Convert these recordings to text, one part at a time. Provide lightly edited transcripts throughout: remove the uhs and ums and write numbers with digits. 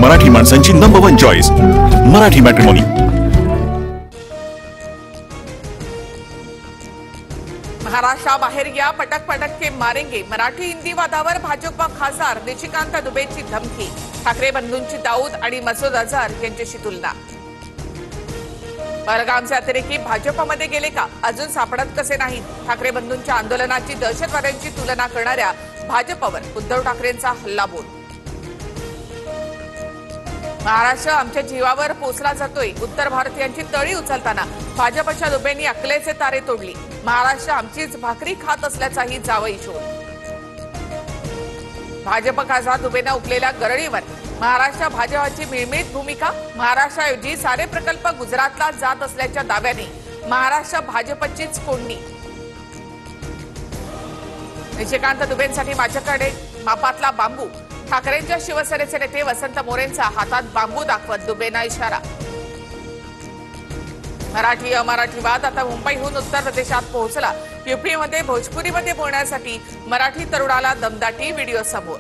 मराठी माणसांची number 1 choice Marathi matrimony. Maharashtra बाहेर गया पटक पटक के मारेंगे। मराठी हिंदी वादावर भाजपा खासदार निशिकांत दुबेची धमकी। ठाकरे बंधूंची दाऊद आणि मसूद अझहर यांच्याशी तुलना। बलगामचे अतिरेकी भाजपमध्ये गेले का अजून सापडत कसे नाही। ठाकरे बंधूंच्या आंदोलनाची दहशतवाद्यांची तुलना करणाऱ्या भाजपवर उद्धव ठाकरेंचा हल्लाबोल। महाराष्ट्र आमच्या जीवावर पोचला जातोय। उत्तर भारतीयांची तळी उचलताना भाजपच्या दुबेंनी अकलेचे तारे तोडली। महाराष्ट्र आमचीच भाकरी खात असल्याचाही जावई शोध। भाजप खासदार दुबेंना उकलेल्या गरळीवर महाराष्ट्र भाजपची मिळमिळीत भूमिका। महाराष्ट्राऐवजी सारे प्रकल्प गुजरातला जात असल्याच्या दाव्याने महाराष्ट्र भाजपचीच कोंडी। निशिकांत दुबेंसाठी माझ्याकडे मापातला बांबू। ठाकरेंच्या शिवसेनेचे नेते वसंत मोरेंचा हातात बांबू दाखवत दुबेंना इशारा। मराठी अमराठीवाद आता मुंबईहून उत्तर प्रदेशात पोहोचला। यूपीमध्ये भोजपुरीमध्ये बोलण्यासाठी मराठी तरुणाला दमदाटी व्हिडिओ समोर।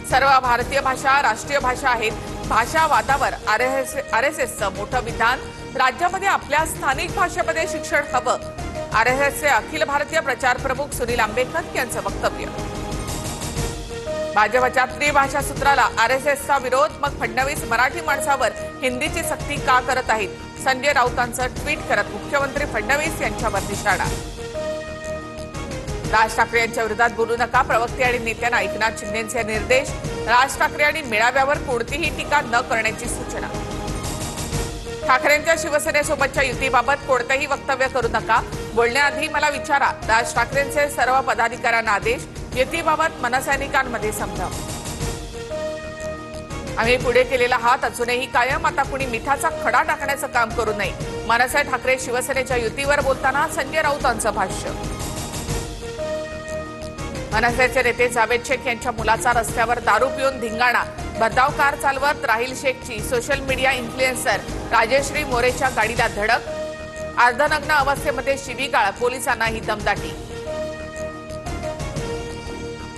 सर्व भारतीय भाषा राष्ट्रीय भाषा आहेत। भाषा वादावर आरएसएसचं मोठं विधान। राज्यामध्ये आपल्या स्थानिक भाषेमध्ये शिक्षण हवं। आरएसएसचे अखिल भारतीय प्रचार प्रमुख सुनील आंबेकर यांचं वक्तव्य। भाजपच्या त्रिभाषा सूत्राला आरएसएसचा विरोध। मग फडणवीस मराठी माणसावर हिंदीची सक्ती का करत आहेत। संजय राऊतांचं ट्विट करत मुख्यमंत्री फडणवीस यांच्यावर निशाणा। राज ठाकरे यांच्या विरोधात बोलू नका। प्रवक्ते आणि नेत्यांना एकनाथ शिंदेंचे निर्देश। राज ठाकरे आणि मेळाव्यावर कोणतीही टीका न करण्याची सूचना। ठाकरेंच्या शिवसेनेसोबतच्या युतीबाबत कोणतेही वक्तव्य करू नका। बोलण्याआधी मला विचारा। राज ठाकरेंचे सर्व पदाधिकाऱ्यांना आदेश। युतीबाबत मनसैनिकांमध्ये संभ्रम। आम्ही पुढे केलेला हात अजूनही कायम। आता कुणी मिठाचा खडा टाकण्याचं काम करू नये। मनसे ठाकरे शिवसेनेच्या युतीवर बोलताना संजय राऊतांचं भाष्य। मनसेचे नेते जावेद शेख यांच्या मुलाचा रस्त्यावर दारू पिऊन धिंगाणा। भरधाव कार चालवत राहिल शेखची सोशल मीडिया इन्फ्लुएन्सर राजेश्री मोरेच्या गाडीला धडक। अर्धनग्न अवस्थेमध्ये शिवीगाळ। पोलिसांनाही दमदाटी।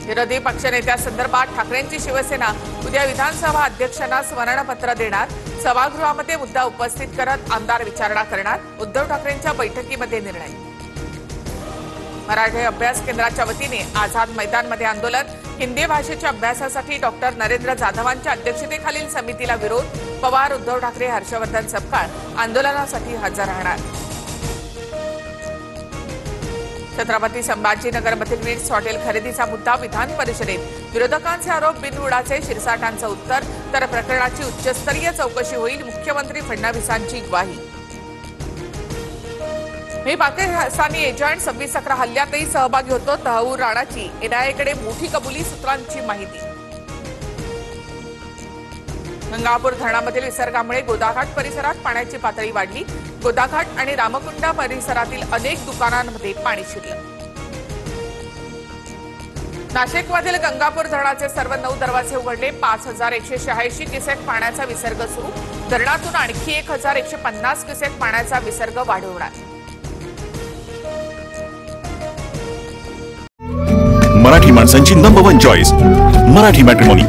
विरोधी पक्षनेत्यासंदर्भात ठाकरेंची शिवसेना उद्या विधानसभा अध्यक्षांना स्मरणपत्र देणार। सभागृहामध्ये मुद्दा उपस्थित करत आमदार विचारणा करणार। उद्धव ठाकरेंच्या बैठकीमध्ये निर्णय। मराठी अभ्यास केंद्राच्या वतीने आझाद मैदानमध्ये आंदोलन। हिंदी भाषेच्या अभ्यासासाठी डॉक्टर नरेंद्र जाधवांच्या अध्यक्षतेखालील समितीला विरोध। पवार उद्धव ठाकरे हर्षवर्धन सपकाळ आंदोलनासाठी हजर राहणार। छत्रपती संभाजीनगरमधील वीट्स हॉटेल खरेदीचा मुद्दा विधान परिषदेत। विरोधकांचे आरोप बिनबुडाचे। शिरसाटांचं उत्तर तर प्रकरणाची उच्चस्तरीय चौकशी होईल। मुख्यमंत्री फडणवीसांची ग्वाही। मी पाकिस्तानी एजंट 26/11 हल्ल्यातही सहभागी होतो। तहूर राणाची एनआयएकडे मोठी कबुली। सूत्रांची माहिती। गंगापूर धरणामधील विसर्गामुळे गोदाघाट परिसरात पाण्याची पातळी वाढली। गोदाघाट आणि रामकुंडा परिसरातील अनेक दुकानांमध्ये पाणी शिरलं। नाशिकमधील गंगापूर धरणाचे सर्व 9 दरवाजे उघडले। 5186 क्युसेक पाण्याचा विसर्ग सुरू। धरणातून आणखी 1150 क्युसेक पाण्याचा विसर्ग वाढवणार। मराठी माणसांची नंबर 1 चॉईस मराठी मॅट्रिमोनी।